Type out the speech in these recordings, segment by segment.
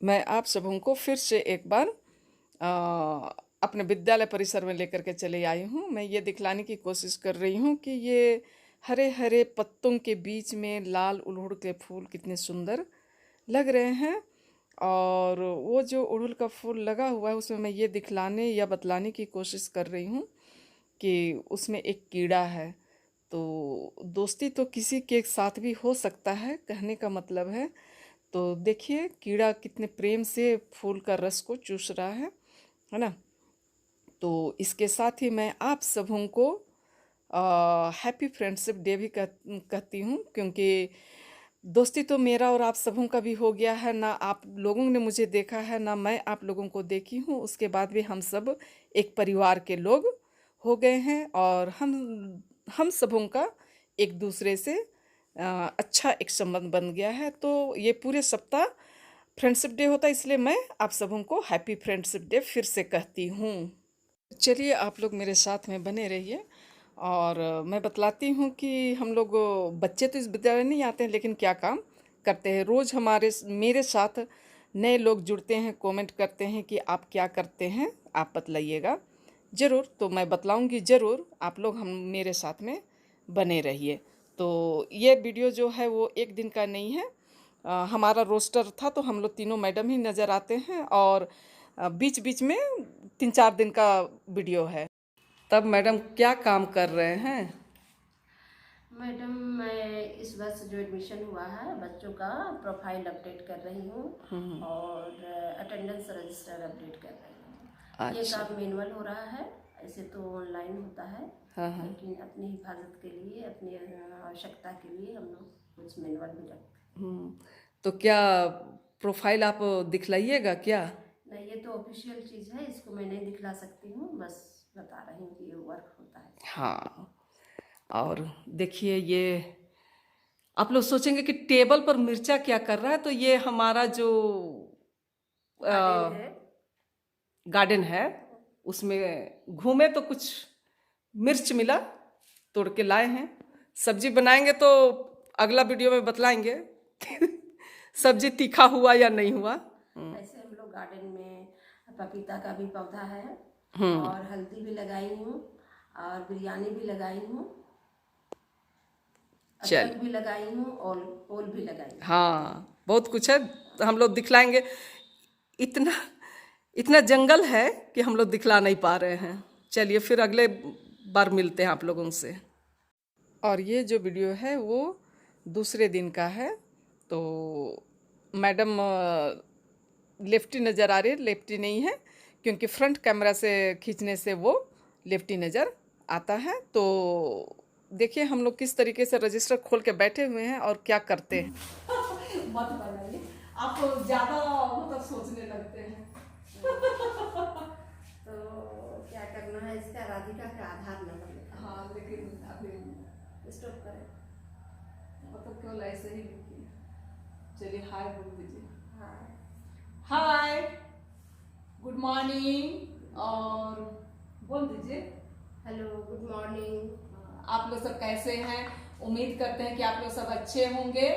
मैं आप सबों को फिर से एक बार अपने विद्यालय परिसर में लेकर के चले आई हूँ। मैं ये दिखलाने की कोशिश कर रही हूँ कि ये हरे-हरे पत्तों के बीच में लाल अड़हुल के फूल कितने सुंदर लग रहे हैं। और वो जो अड़हुल का फूल लगा हुआ है उसमें मैं ये दिखलाने या बतलाने की कोशिश कर रही हूँ कि उसमें एक कीड़ा है। तो दोस्ती तो किसी के साथ भी हो सकता है, कहने का मतलब है। तो देखिए कीड़ा कितने प्रेम से फूल का रस को चूस रहा है ना। तो इसके साथ ही मैं आप सबों को हैप्पी फ्रेंडशिप डे भी कहती हूँ, क्योंकि दोस्ती तो मेरा और आप सबों का भी हो गया है ना। आप लोगों ने मुझे देखा है ना, मैं आप लोगों को देखी हूँ। उसके बाद भी हम सब एक परिवार के लोग हो गए हैं और हम सबों का एक दूसरे से अच्छा एक संबंध बन गया है। तो ये पूरे सप्ताह फ्रेंडशिप डे होता है, इसलिए मैं आप सबों को हैप्पी फ्रेंडशिप डे फिर से कहती हूँ। चलिए आप लोग मेरे साथ में बने रहिए और मैं बतलाती हूँ कि हम लोग बच्चे तो इस विद्यालय नहीं आते हैं, लेकिन क्या काम करते हैं रोज़ मेरे साथ नए लोग जुड़ते हैं, कमेंट करते हैं कि आप क्या करते हैं, आप बतलाइएगा ज़रूर। तो मैं बतलाऊँगी ज़रूर, आप लोग हम मेरे साथ में बने रहिए। तो ये वीडियो जो है वो एक दिन का नहीं है। हमारा रोस्टर था तो हम लोग तीनों मैडम ही नज़र आते हैं और बीच बीच में 3-4 दिन का वीडियो है। तब मैडम क्या काम कर रहे हैं? मैडम, मैं इस वर्ष जो एडमिशन हुआ है बच्चों का प्रोफाइल अपडेट कर रही हूँ और अटेंडेंस रजिस्टर अपडेट कर रही हूँ। ये अच्छा। काम मैनुअल हो रहा है, ऐसे तो ऑनलाइन होता है। हाँ हाँ। लेकिन अपनी हिफाजत के लिए, अपनी आवश्यकता के लिए हम लोग कुछ मैनुअल भी रखते तो क्या प्रोफाइल आप दिखलाइएगा क्या? हैं। नहीं, ये तो ऑफिशियल चीज़ है, इसको मैं नहीं दिखला सकती हूँ, बस बता रही हूँ कि ये वर्क होता है इसमें। हाँ। और देखिए ये आप लोग सोचेंगे कि टेबल पर मिर्चा क्या कर रहा है, तो ये हमारा जो गार्डन है। गार्डन है उसमें घूमे तो कुछ मिर्च मिला, तोड़ के लाए हैं। सब्जी बनाएंगे तो अगला वीडियो में बतलाएंगे सब्जी तीखा हुआ या नहीं हुआ। ऐसे हम लोग गार्डन में पपीता का भी पौधा है हम्म। और हल्दी भी लगाई हूँ और बिरयानी भी लगाई हूँ, चल। अदरक भी लगाई हूँ और ओल भी लगाई हूँ। हाँ बहुत कुछ है, तो हम लोग दिखलाएंगे। इतना इतना जंगल है कि हम लोग दिखला नहीं पा रहे हैं। चलिए फिर अगले बार मिलते हैं आप लोगों से। और ये जो वीडियो है वो दूसरे दिन का है। तो मैडम लेफ्टी नज़र आ रही है, लेफ्टी नहीं है, क्योंकि फ्रंट कैमरा से खींचने से वो लेफ्टी नज़र आता है। तो देखिए हम लोग किस तरीके से रजिस्टर खोल के बैठे हुए हैं और क्या करते हैं। मत बनाइए, आप ज़्यादा मतलब सोचने लगते हैं। तो क्या करना है, इसका राधिका का आधार नंबर लिखा हाँ लेकिन अभी है। स्टॉप करें। मतलब केवल ऐसे ही लिखिए। चलिए हाय बोल दीजिए। हाँ। हाय, गुड मॉर्निंग और बोल दीजिए। Hello, good morning. आप लोग सब कैसे हैं? उम्मीद करते हैं कि आप लोग सब अच्छे होंगे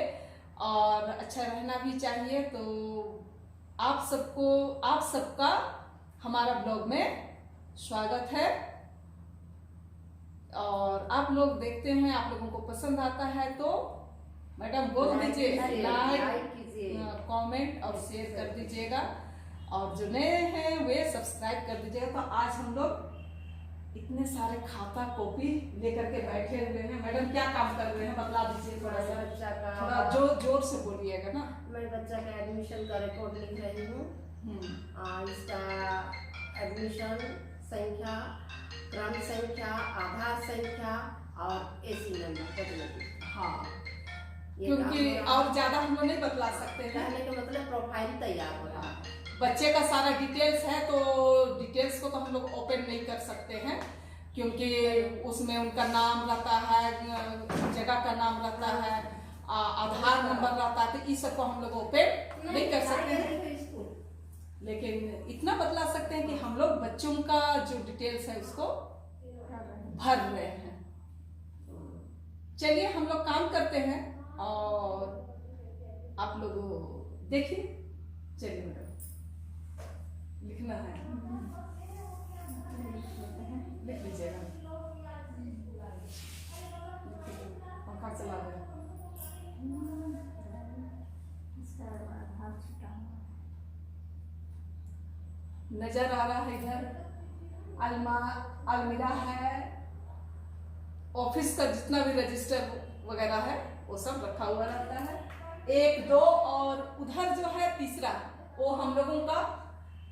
और अच्छा रहना भी चाहिए। तो आप सबका हमारा ब्लॉग में स्वागत है। और आप लोग देखते हैं, आप लोगों को पसंद आता है तो मैडम बोल दीजिए लाइक कीजिए, कमेंट और शेयर कर दीजिएगा। और जो नए हैं वे सब्सक्राइब कर दीजिएगा। तो आज हम लोग इतने सारे खाता कॉपी लेकर के बैठे हुए हैं। मैडम क्या काम कर रहे हैं बतला दीजिए थोड़ा सा। बच्चा का, थोड़ा जोर से बोलिएगा ना। मैं बच्चा का एडमिशन का रिकॉर्ड लिख रही हूँ। इसका एडमिशन संख्या, क्रम संख्या, आधार संख्या और एसी नंबर बदलेगी। हाँ, ये क्योंकि और ज्यादा हम लोग नहीं बतला सकते हैं। कहने का मतलब प्रोफाइल तैयार हो रहा है। बच्चे का सारा डिटेल्स है, तो डिटेल्स को तो हम लोग ओपन नहीं कर सकते हैं, क्योंकि उसमें उनका नाम रहता है, जगह का नाम रहता है, आधार नंबर रहता है, तो इस सब को हम लोग ओपन नहीं कर सकते हैं। लेकिन इतना बतला सकते हैं कि हम लोग बच्चों का जो डिटेल्स है उसको भर रहे हैं। चलिए हम लोग काम करते हैं और आप लोग देखिए। चलिए मैडम, लिखना है, लिख लीजिएगा। पंखा चला दे। नजर आ रहा है इधर अलमीरा है, ऑफिस का जितना भी रजिस्टर वगैरह है वो सब रखा हुआ रहता है। 1 2 और उधर जो है तीसरा, वो हम लोगों का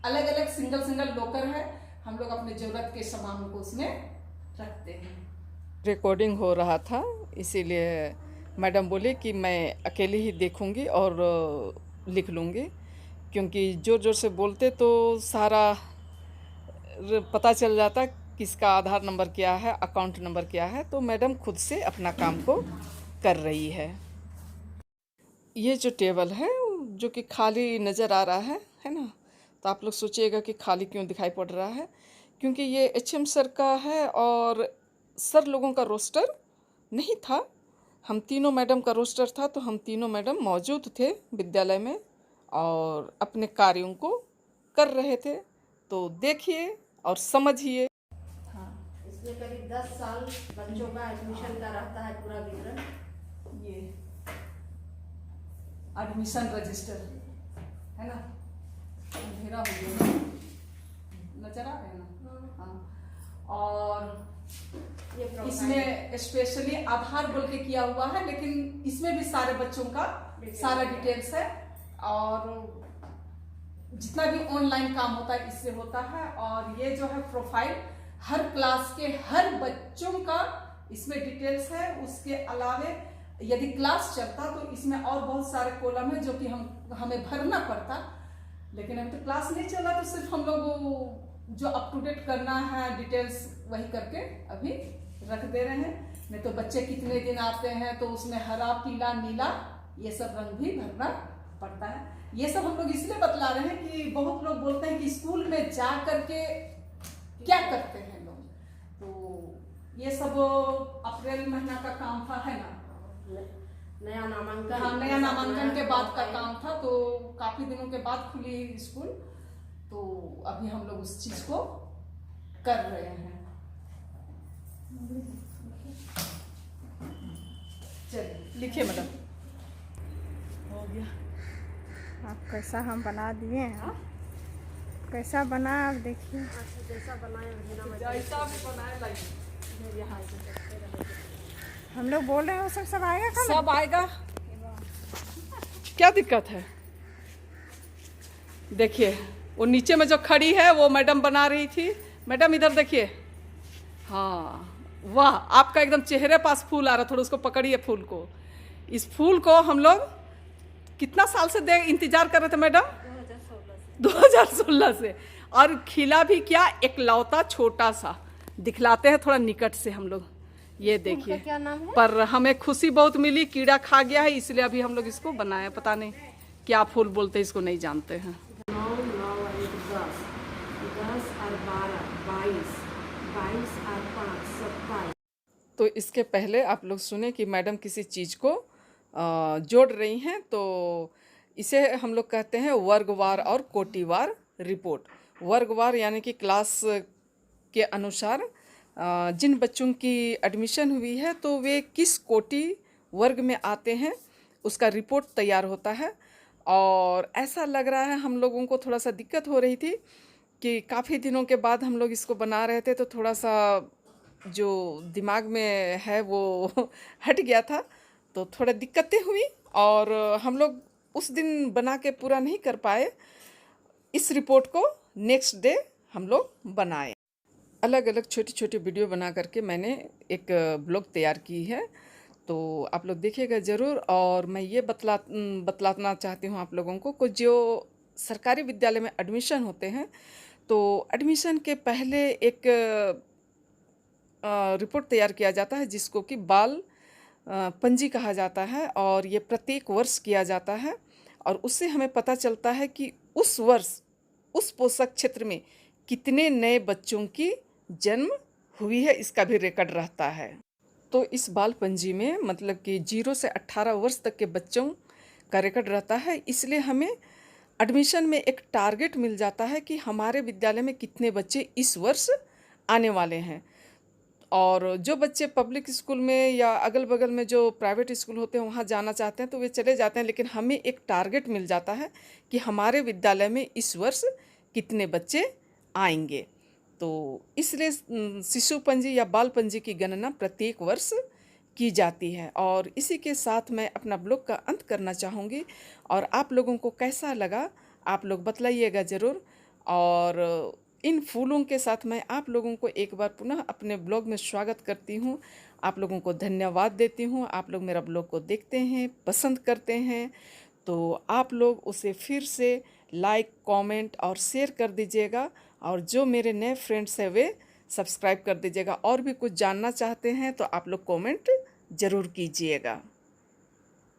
अलग अलग सिंगल लॉकर है। हम लोग अपने जरूरत के सामान को उसमें रखते हैं। रिकॉर्डिंग हो रहा था, इसीलिए मैडम बोली कि मैं अकेले ही देखूंगी और लिख लूँगी, क्योंकि जोर जोर से बोलते तो सारा पता चल जाता किसका आधार नंबर क्या है, अकाउंट नंबर क्या है। तो मैडम खुद से अपना काम को कर रही है। ये जो टेबल है जो कि खाली नज़र आ रहा है ना, तो आप लोग सोचिएगा कि खाली क्यों दिखाई पड़ रहा है, क्योंकि ये HM सर का है और सर लोगों का रोस्टर नहीं था। हम तीनों मैडम का रोस्टर था, तो हम तीनों मैडम मौजूद थे विद्यालय में और अपने कार्यों को कर रहे थे। तो देखिए और समझिए। हाँ, इसमें करीब 10 साल बच्चों का एडमिशन का रहता है पूरा विवरण। ये एडमिशन रजिस्टर है ना, अंधेरा हो गया, नजर आ रहे हैं ना। हाँ, और इसमें स्पेशली आधार बोल के किया हुआ है, लेकिन इसमें भी सारे बच्चों का सारा डिटेल्स है और जितना भी ऑनलाइन काम होता है इससे होता है। और ये जो है प्रोफाइल हर क्लास के हर बच्चों का इसमें डिटेल्स है। उसके अलावे यदि क्लास चलता तो इसमें और बहुत सारे कॉलम है जो कि हमें भरना पड़ता, लेकिन अभी तो क्लास नहीं चला, तो सिर्फ हम लोग जो अप टू डेट करना है डिटेल्स वही करके अभी रख दे रहे हैं। नहीं तो बच्चे कितने दिन आते हैं तो उसमें हरा पीला नीला ये सब रंग भी भरना पड़ता है। ये सब हम लोग इसलिए बतला रहे हैं कि बहुत लोग बोलते हैं कि स्कूल में जा करके क्या करते हैं लोग, तो ये सब अप्रैल महीना का काम था, है ना, नया नामांकन। हाँ, नया नामांकन के बाद का काम था, तो काफी दिनों के बाद खुली स्कूल, तो अभी हम लोग उस चीज को कर रहे हैं। चलिए लिखिए मैडम। हो गया। आप कैसा हम बना दिए हैं, कैसा बना आप देखिए। जैसा बनाए जैसा भी बनाए लाइए। हम लोग बोल रहे हैं वो सब आएगा कब? सब आएगा, क्या दिक्कत है। देखिए वो नीचे में जो खड़ी है वो मैडम बना रही थी। मैडम इधर देखिए, हाँ वाह, आपका एकदम चेहरे पास फूल आ रहा, थोड़ा उसको पकड़िए फूल को। इस फूल को हम लोग कितना साल से इंतजार कर रहे थे मैडम? 2016 से। और खिला भी क्या, एकलौता छोटा सा। दिखलाते हैं थोड़ा निकट से हम लोग, ये देखिए। क्या नाम है? पर हमें खुशी बहुत मिली, कीड़ा खा गया है इसलिए अभी हम लोग इसको बनाए। पता नहीं क्या फूल बोलते हैं, इसको नहीं जानते हैं। 9 9 और 10 10 और 12 22 22 और 5 27। तो इसके पहले आप लोग सुने कि मैडम किसी चीज़ को जोड़ रही हैं, तो इसे हम लोग कहते हैं वर्गवार और कोटिवार रिपोर्ट। वर्गवार यानी कि क्लास के अनुसार जिन बच्चों की एडमिशन हुई है तो वे किस कोटि वर्ग में आते हैं उसका रिपोर्ट तैयार होता है। और ऐसा लग रहा है हम लोगों को थोड़ा सा दिक्कत हो रही थी कि काफ़ी दिनों के बाद हम लोग इसको बना रहे थे, तो थोड़ा सा जो दिमाग में है वो हट गया था, तो थोड़ा दिक्कतें हुई और हम लोग उस दिन बना के पूरा नहीं कर पाए। इस रिपोर्ट को नेक्स्ट डे हम लोग बनाए। अलग अलग छोटी छोटी वीडियो बना करके मैंने एक ब्लॉग तैयार की है, तो आप लोग देखिएगा ज़रूर। और मैं ये बतलाना चाहती हूँ आप लोगों को जो सरकारी विद्यालय में एडमिशन होते हैं, तो एडमिशन के पहले एक रिपोर्ट तैयार किया जाता है जिसको कि बाल पंजी कहा जाता है, और ये प्रत्येक वर्ष किया जाता है। और उससे हमें पता चलता है कि उस वर्ष उस पोषक क्षेत्र में कितने नए बच्चों की जन्म हुई है, इसका भी रिकॉर्ड रहता है। तो इस बाल पंजी में मतलब कि 0 से 18 वर्ष तक के बच्चों का रिकॉर्ड रहता है, इसलिए हमें एडमिशन में एक टारगेट मिल जाता है कि हमारे विद्यालय में कितने बच्चे इस वर्ष आने वाले हैं। और जो बच्चे पब्लिक स्कूल में या अगल बगल में जो प्राइवेट स्कूल होते हैं वहाँ जाना चाहते हैं तो वे चले जाते हैं, लेकिन हमें एक टारगेट मिल जाता है कि हमारे विद्यालय में इस वर्ष कितने बच्चे आएंगे। तो इसलिए शिशु पंजी या बाल पंजी की गणना प्रत्येक वर्ष की जाती है। और इसी के साथ मैं अपना ब्लॉग का अंत करना चाहूँगी। और आप लोगों को कैसा लगा आप लोग बतलाइएगा ज़रूर। और इन फूलों के साथ मैं आप लोगों को एक बार पुनः अपने ब्लॉग में स्वागत करती हूँ। आप लोगों को धन्यवाद देती हूँ। आप लोग मेरा ब्लॉग को देखते हैं, पसंद करते हैं, तो आप लोग उसे फिर से लाइक, कमेंट और शेयर कर दीजिएगा। और जो मेरे नए फ्रेंड्स हैं वे सब्सक्राइब कर दीजिएगा। और भी कुछ जानना चाहते हैं तो आप लोग कमेंट ज़रूर कीजिएगा।